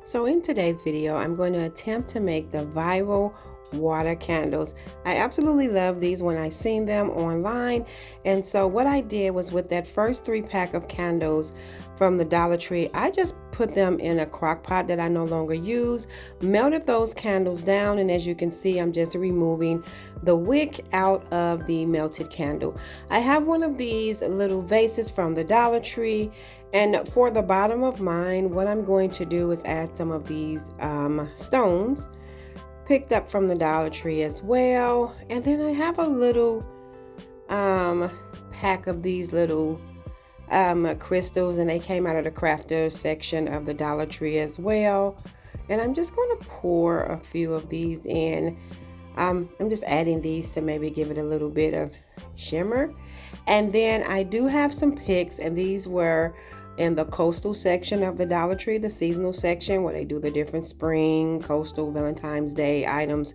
So in today's video, I'm going to attempt to make the viral water candles. I absolutely love these when I seen them online. And so what I did was with that first 3-pack of candles from the Dollar Tree, I just put them in a crock pot that I no longer use, melted those candles down, and as you can see, I'm just removing the wick out of the melted candle. I have one of these little vases from the Dollar Tree, and for the bottom of mine, what I'm going to do is add some of these stones picked up from the Dollar Tree as well. And then I have a little pack of these little crystals, and they came out of the crafter section of the Dollar Tree as well. And I'm just going to pour a few of these in. I'm just adding these to maybe give it a little bit of shimmer. And then I do have some picks, and these were in the coastal section of the Dollar Tree, the seasonal section where they do the different spring, coastal, Valentine's Day items.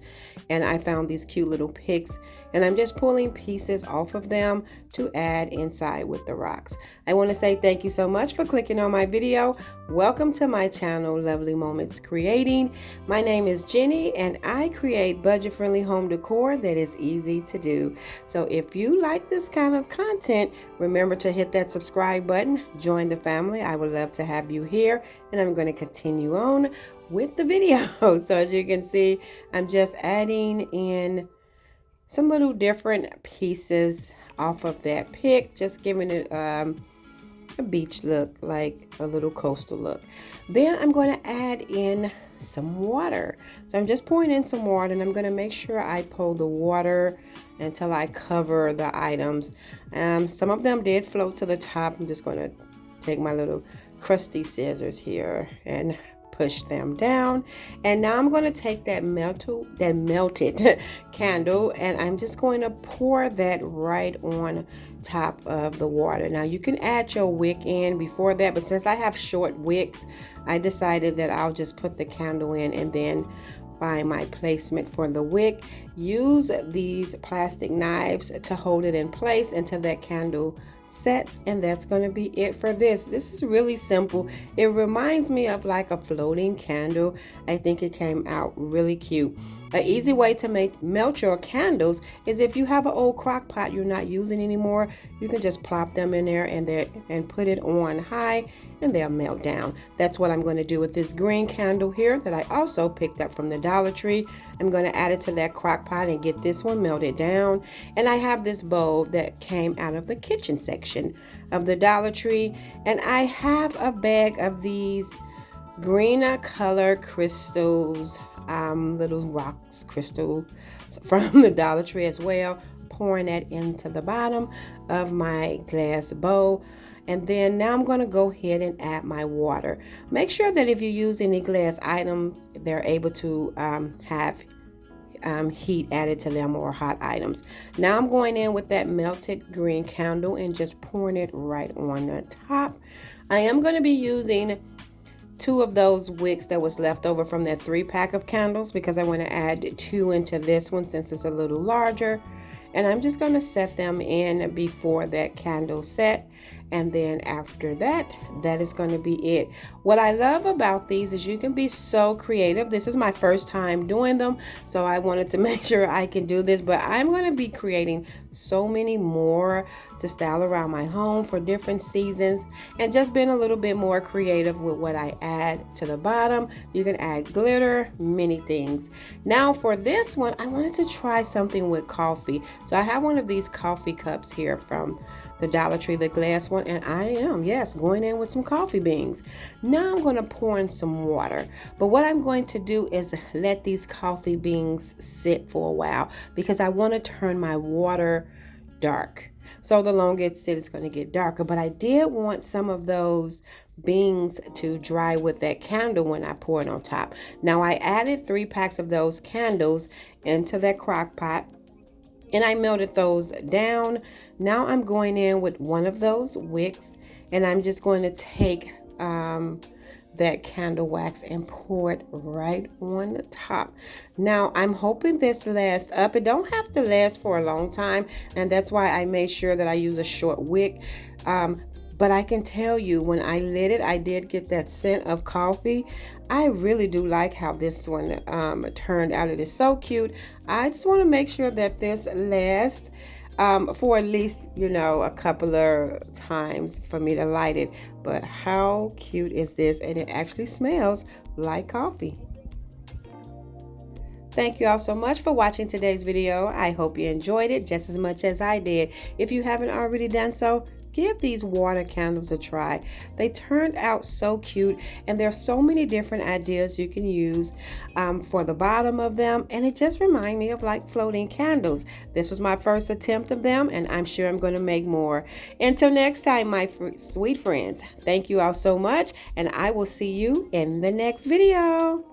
And I found these cute little picks, and I'm just pulling pieces off of them to add inside with the rocks. I want to say thank you so much for clicking on my video. Welcome to my channel, Lovely Moments Creating. My name is Jenny, and I create budget-friendly home decor that is easy to do. So if you like this kind of content, remember to hit that subscribe button, join the family. I would love to have you here, and I'm going to continue on with the video. So as you can see, I'm just adding in some little different pieces off of that pick, just giving it a beach look, like a little coastal look. Then I'm going to add in some water. So I'm just pouring in some water, and I'm going to make sure I pour the water until I cover the items. Some of them did float to the top. I'm just going to take my little crusty scissors here and push them down. And now I'm going to take that melted candle, and I'm just going to pour that right on top of the water. Now you can add your wick in before that, but since I have short wicks, I decided that I'll just put the candle in and then find my placement for the wick. Use these plastic knives to hold it in place until that candle sets, and that's going to be it for this. This is really simple. It reminds me of like a floating candle. I think it came out really cute. An easy way to melt your candles is if you have an old crock pot you're not using anymore, you can just plop them in there and put it on high, and they'll melt down. That's what I'm going to do with this green candle here that I also picked up from the Dollar Tree. I'm going to add it to that crock pot and get this one melted down. And I have this bowl that came out of the kitchen section of the Dollar Tree, and I have a bag of these green color crystals, little rocks, crystal from the Dollar Tree as well. Pouring that into the bottom of my glass bowl. And then now I'm going to go ahead and add my water. Make sure that if you use any glass items, they're able to have heat added to them, or hot items. Now I'm going in with that melted green candle and just pouring it right on the top. I am going to be using 2 of those wicks that was left over from that 3-pack of candles, because I want to add 2 into this one since it's a little larger. And I'm just going to set them in before that candle set. And then after that, that is going to be it. What I love about these is you can be so creative. This is my first time doing them, so I wanted to make sure I can do this. But I'm going to be creating so many more to style around my home for different seasons, and just being a little bit more creative with what I add to the bottom. You can add glitter, many things. Now for this one, I wanted to try something with coffee. So I have one of these coffee cups here from the Dollar Tree, the glass one, and I am, yes, going in with some coffee beans. Now I'm going to pour in some water, but what I'm going to do is let these coffee beans sit for a while, because I want to turn my water dark. So the longer it sits, it's going to get darker, but I did want some of those beans to dry with that candle when I pour it on top. Now I added 3 packs of those candles into that crock pot, and I melted those down. Now I'm going in with one of those wicks, and I'm just going to take that candle wax and pour it right on the top. Now I'm hoping this lasts up. It don't have to last for a long time, and that's why I made sure that I use a short wick. But I can tell you, when I lit it, I did get that scent of coffee. I really do like how this one turned out. It is so cute. I just want to make sure that this lasts for at least, a couple of times for me to light it. But how cute is this? And it actually smells like coffee. Thank you all so much for watching today's video. I hope you enjoyed it just as much as I did. If you haven't already done so, give these water candles a try. They turned out so cute, and there's so many different ideas you can use for the bottom of them, and it just reminds me of like floating candles. This was my first attempt of them, and I'm sure I'm going to make more. Until next time, my sweet friends, thank you all so much, and I will see you in the next video.